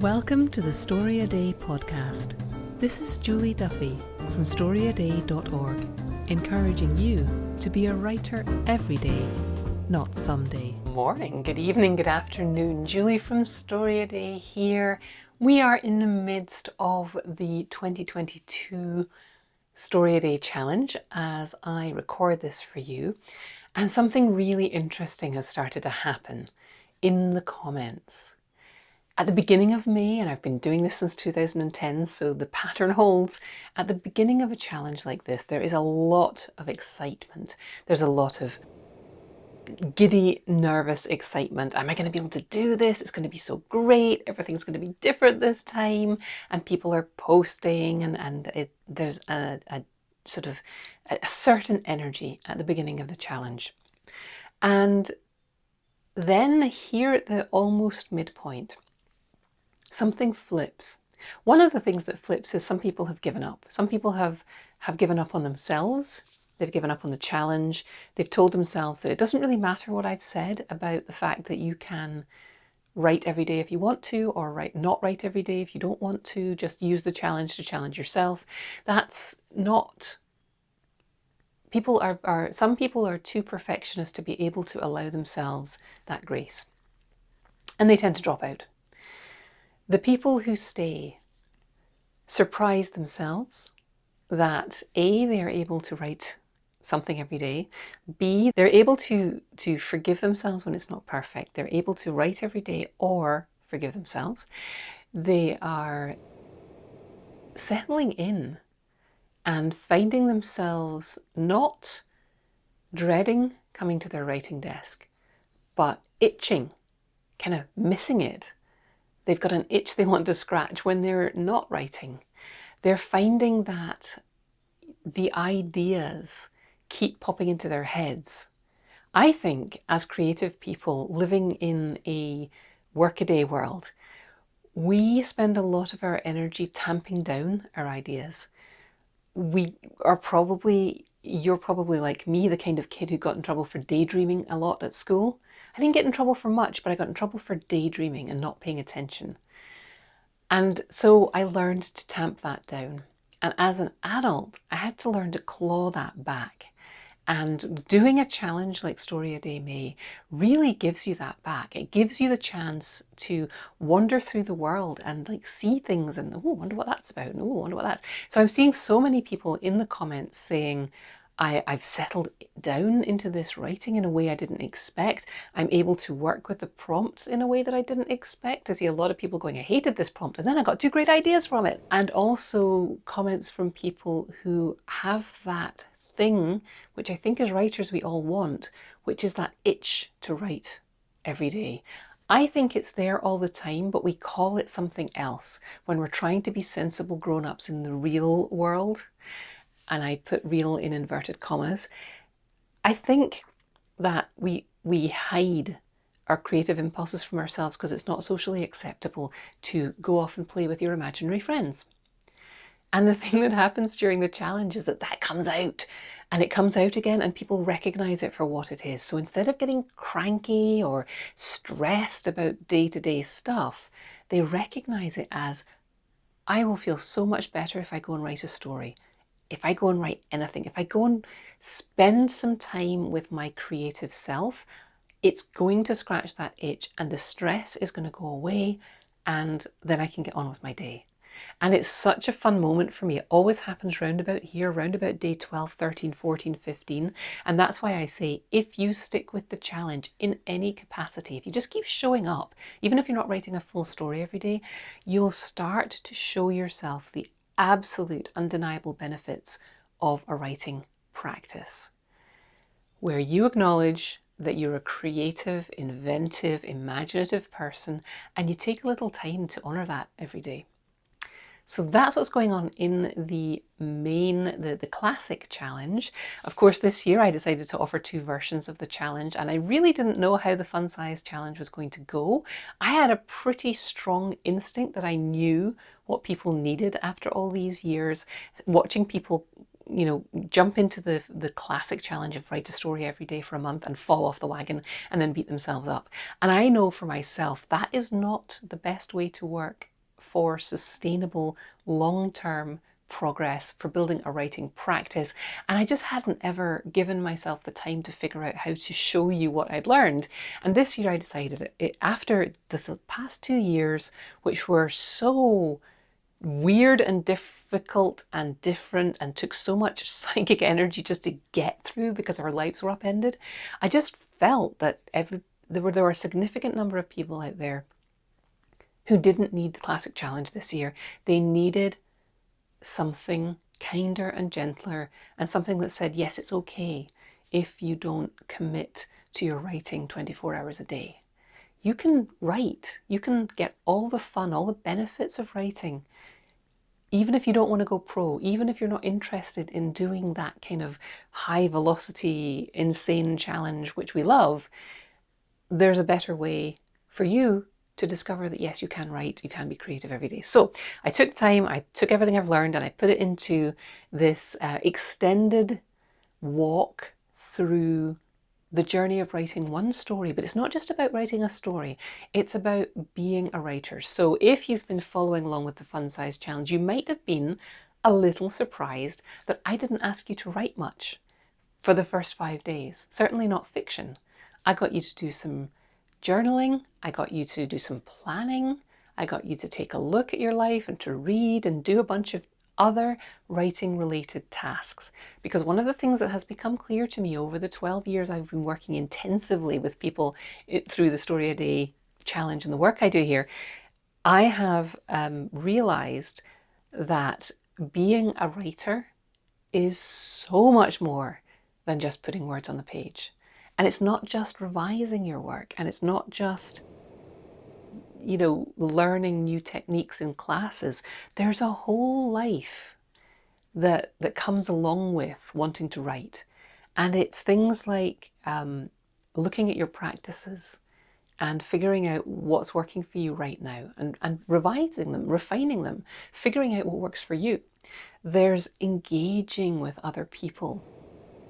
Welcome to the StoryADay podcast. This is Julie Duffy from StoryADay.org, encouraging you to be a writer every day, not someday. Morning, good evening, good afternoon. Julie from StoryADay here. We are in the midst of the 2022 StoryADay challenge as I record this for you. And something really interesting has started to happen in the comments. At the beginning of May, and I've been doing this since 2010, so the pattern holds, at the beginning of a challenge like this, there is a lot of excitement. There's a lot of giddy, nervous excitement. Am I going to be able to do this? It's going to be so great. Everything's going to be different this time. And people are posting and there's a sort of a certain energy at the beginning of the challenge. And then here at the almost midpoint, something flips. One of the things that flips is some people have given up. Some people have given up on themselves. They've given up on the challenge. They've told themselves that it doesn't really matter what I've said about the fact that you can write every day if you want to, or not write every day if you don't want to. Just use the challenge to challenge yourself. That's not... Some people are too perfectionist to be able to allow themselves that grace. And they tend to drop out. The people who stay surprise themselves that A, they are able to write something every day. B, they're able to forgive themselves when it's not perfect. They're able to write every day or forgive themselves. They are settling in and finding themselves not dreading coming to their writing desk, but itching, kind of missing it. They've got an itch they want to scratch when they're not writing. They're finding that the ideas keep popping into their heads. I think as creative people living in a workaday world, we spend a lot of our energy tamping down our ideas. You're probably like me, the kind of kid who got in trouble for daydreaming a lot at school. I didn't get in trouble for much, but I got in trouble for daydreaming and not paying attention. And so I learned to tamp that down. And as an adult, I had to learn to claw that back. And doing a challenge like StoryADay May really gives you that back. It gives you the chance to wander through the world and see things and, oh, wonder what that's about. Oh, wonder what that's. So I'm seeing so many people in the comments saying, I've settled down into this writing in a way I didn't expect. I'm able to work with the prompts in a way that I didn't expect. I see a lot of people going, I hated this prompt, and then I got 2 great ideas from it. And also comments from people who have that thing, which I think as writers we all want, which is that itch to write every day. I think it's there all the time, but we call it something else when we're trying to be sensible grown-ups in the real world. And I put real in inverted commas. I think that we hide our creative impulses from ourselves because it's not socially acceptable to go off and play with your imaginary friends. And the thing that happens during the challenge is that comes out, and it comes out again, and people recognize it for what it is. So instead of getting cranky or stressed about day-to-day stuff, they recognize it as, I will feel so much better if I go and write a story. If I go and write anything, if I go and spend some time with my creative self, it's going to scratch that itch and the stress is going to go away, and then I can get on with my day. And it's such a fun moment for me. It always happens round about day 12, 13, 14, 15. And that's why I say, if you stick with the challenge in any capacity, if you just keep showing up, even if you're not writing a full story every day, you'll start to show yourself the absolute undeniable benefits of a writing practice, where you acknowledge that you're a creative, inventive, imaginative person, and you take a little time to honor that every day. So that's what's going on in the classic challenge. Of course, this year I decided to offer 2 versions of the challenge, and I really didn't know how the fun size challenge was going to go. I had a pretty strong instinct that I knew what people needed after all these years, watching people jump into the classic challenge of write a story every day for a month and fall off the wagon and then beat themselves up. And I know for myself that is not the best way to work for sustainable long-term progress, for building a writing practice. And I just hadn't ever given myself the time to figure out how to show you what I'd learned. And this year I decided, after the past 2 years, which were so weird and difficult and different and took so much psychic energy just to get through because our lives were upended, I just felt that there were a significant number of people out there who didn't need the classic challenge this year. They needed something kinder and gentler, and something that said, yes, it's okay if you don't commit to your writing 24 hours a day. You can write, you can get all the fun, all the benefits of writing, even if you don't want to go pro, even if you're not interested in doing that kind of high velocity, insane challenge, which we love. There's a better way for you to discover that, yes, you can write, you can be creative every day. So I took time, I took everything I've learned and I put it into this extended walk through the journey of writing one story. But it's not just about writing a story, it's about being a writer. So if you've been following along with the Fun Size Challenge, you might have been a little surprised that I didn't ask you to write much for the first 5 days. Certainly not fiction. I got you to do some journaling, I got you to do some planning, I got you to take a look at your life and to read and do a bunch of other writing related tasks. Because one of the things that has become clear to me over the 12 years I've been working intensively with people through the StoryADay challenge and the work I do here, I have realized that being a writer is so much more than just putting words on the page. And it's not just revising your work, and it's not just, learning new techniques in classes. There's a whole life that comes along with wanting to write. And it's things like looking at your practices and figuring out what's working for you right now, and revising them, refining them, figuring out what works for you. There's engaging with other people,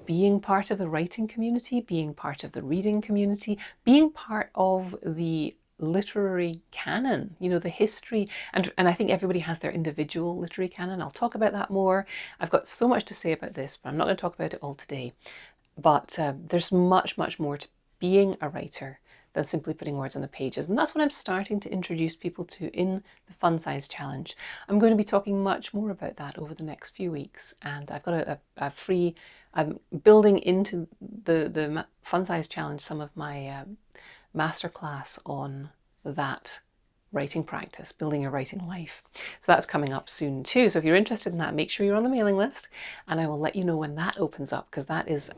being part of the writing community, being part of the reading community, being part of the literary canon, the history. And I think everybody has their individual literary canon. I'll talk about that more. I've got so much to say about this, but I'm not going to talk about it all today. But there's much, much more to being a writer than simply putting words on the pages. And that's what I'm starting to introduce people to in the Fun Size Challenge. I'm going to be talking much more about that over the next few weeks. And I've got a free, I'm building into the Fun Size Challenge some of my masterclass on that writing practice, building your writing life. So that's coming up soon too. So if you're interested in that, make sure you're on the mailing list, and I will let you know when that opens up, because that is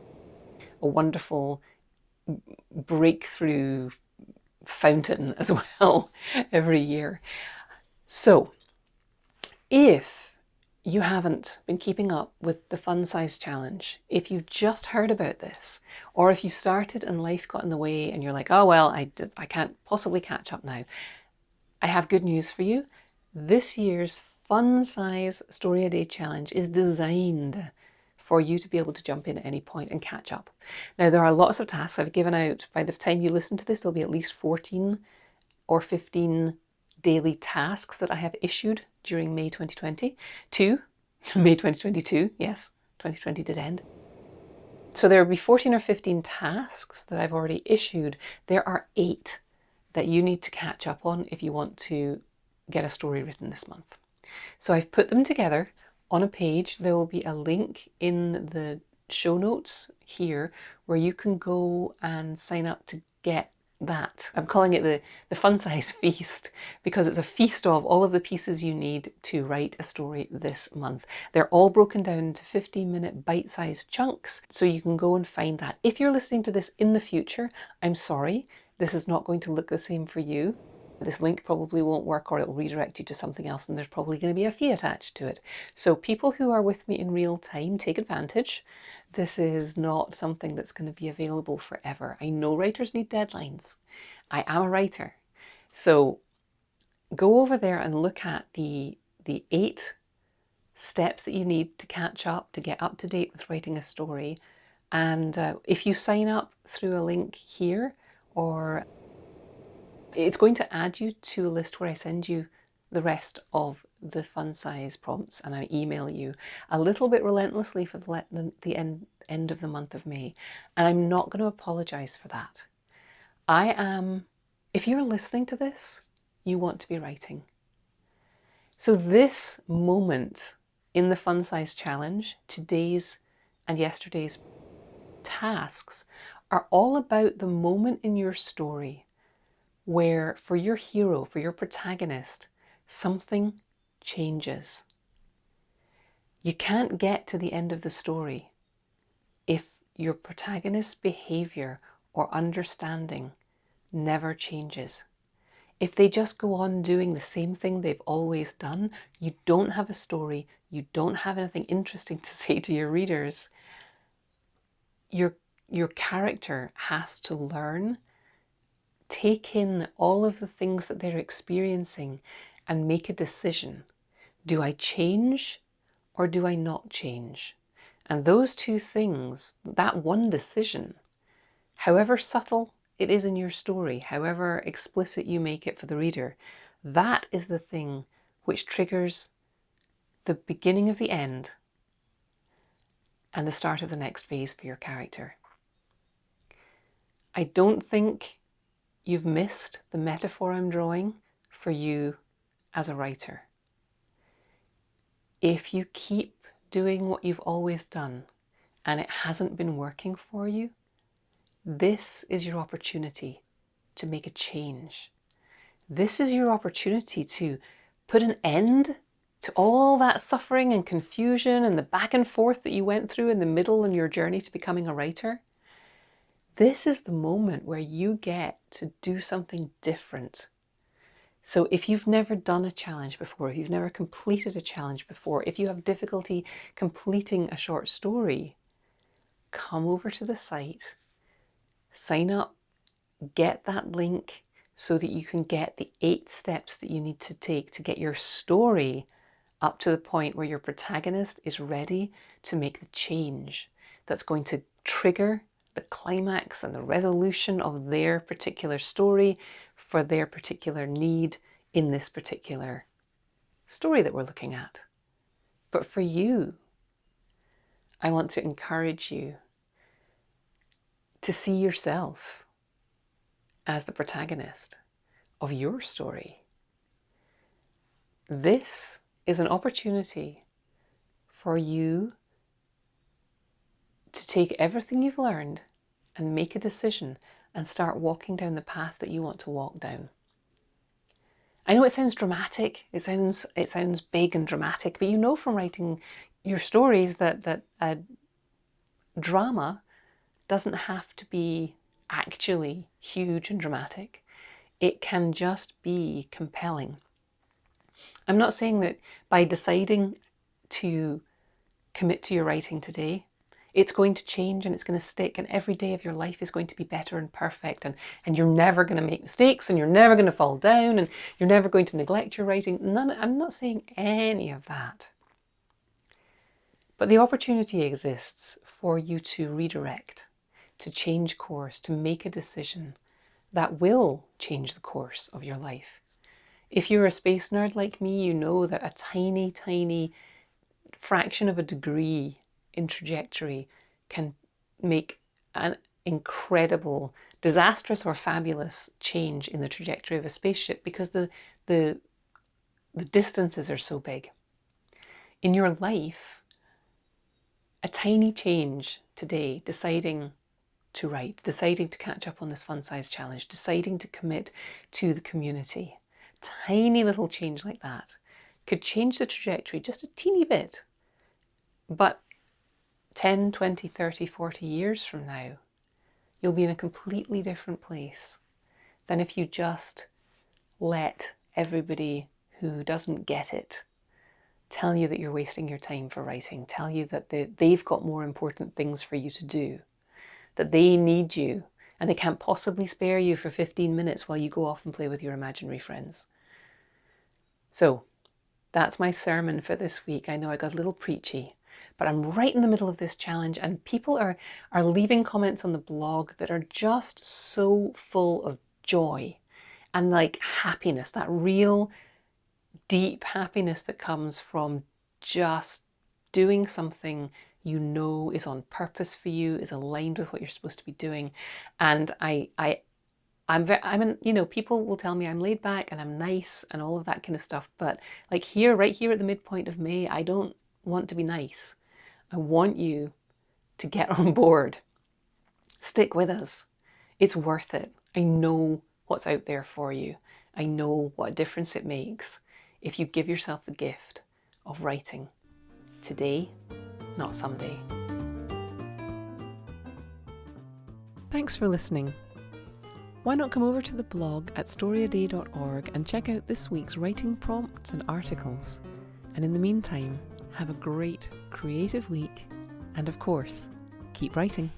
a wonderful breakthrough fountain as well every year. So if you haven't been keeping up with the Fun Size Challenge, if you've just heard about this, or if you started and life got in the way and you're like, oh well, I can't possibly catch up now, I have good news for you. This year's Fun Size StoryADay Challenge is designed for you to be able to jump in at any point and catch up. Now, there are lots of tasks I've given out. By the time you listen to this, there'll be at least 14 or 15 daily tasks that I have issued during May 2022. May 2022, yes, 2020 did end. So there will be 14 or 15 tasks that I've already issued. There are 8 that you need to catch up on if you want to get a story written this month. So I've put them together on a page. There will be a link in the show notes here where you can go and sign up to get that. I'm calling it the Fun Size Feast, because it's a feast of all of the pieces you need to write a story this month. They're all broken down into 15-minute bite-sized chunks, so you can go and find that. If you're listening to this in the future, I'm sorry, this is not going to look the same for you. This link probably won't work, or it'll redirect you to something else, and there's probably going to be a fee attached to it. So people who are with me in real time, take advantage. This is not something that's going to be available forever. I know writers need deadlines. I am a writer. So go over there and look at the 8 steps that you need to catch up, to get up to date with writing a story. And if you sign up through a link here, or it's going to add you to a list where I send you the rest of the fun size prompts, and I email you a little bit relentlessly for the end of the month of May. And I'm not going to apologize for that. If you're listening to this, you want to be writing. So this moment in the fun size challenge, today's and yesterday's tasks, are all about the moment in your story where, for your hero, for your protagonist, something changes. You can't get to the end of the story if your protagonist's behavior or understanding never changes. If they just go on doing the same thing they've always done, you don't have a story, you don't have anything interesting to say to your readers. Your character has to learn, take in all of the things that they're experiencing, and make a decision. Do I change or do I not change? And those two things, that one decision, however subtle it is in your story, however explicit you make it for the reader, that is the thing which triggers the beginning of the end and the start of the next phase for your character. I don't think you've missed the metaphor I'm drawing for you as a writer. If you keep doing what you've always done and it hasn't been working for you, this is your opportunity to make a change. This is your opportunity to put an end to all that suffering and confusion and the back and forth that you went through in the middle in your journey to becoming a writer. This is the moment where you get to do something different. So if you've never done a challenge before, if you've never completed a challenge before, if you have difficulty completing a short story, come over to the site, sign up, get that link so that you can get the 8 steps that you need to take to get your story up to the point where your protagonist is ready to make the change that's going to trigger the climax and the resolution of their particular story for their particular need in this particular story that we're looking at. But for you, I want to encourage you to see yourself as the protagonist of your story. This is an opportunity for you to take everything you've learned and make a decision and start walking down the path that you want to walk down. I know it sounds dramatic, it sounds big and dramatic, but you know from writing your stories that a drama doesn't have to be actually huge and dramatic. It can just be compelling. I'm not saying that by deciding to commit to your writing today, it's going to change and it's going to stick and every day of your life is going to be better and perfect and you're never going to make mistakes and you're never going to fall down and you're never going to neglect your writing. I'm not saying any of that. But the opportunity exists for you to redirect, to change course, to make a decision that will change the course of your life. If you're a space nerd like me, you know that a tiny, tiny fraction of a degree in trajectory can make an incredible, disastrous or fabulous change in the trajectory of a spaceship because the distances are so big. In your life, a tiny change today, deciding to write, deciding to catch up on this fun size challenge, deciding to commit to the community, tiny little change like that could change the trajectory just a teeny bit. But 10, 20, 30, 40 years from now, you'll be in a completely different place than if you just let everybody who doesn't get it tell you that you're wasting your time for writing, tell you that they've got more important things for you to do, that they need you and they can't possibly spare you for 15 minutes while you go off and play with your imaginary friends. So That's my sermon for this week. I know I got a little preachy, but I'm right in the middle of this challenge, and people are leaving comments on the blog that are just so full of joy and like happiness, that real deep happiness that comes from just doing something you know is on purpose for you, is aligned with what you're supposed to be doing. And people will tell me I'm laid back and I'm nice and all of that kind of stuff. But like right here at the midpoint of May, I don't want to be nice. I want you to get on board. Stick with us. It's worth it. I know what's out there for you. I know what difference it makes if you give yourself the gift of writing today, not someday. Thanks for listening. Why not come over to the blog at StoryADay.org and check out this week's writing prompts and articles. And in the meantime, have a great creative week, and of course, keep writing.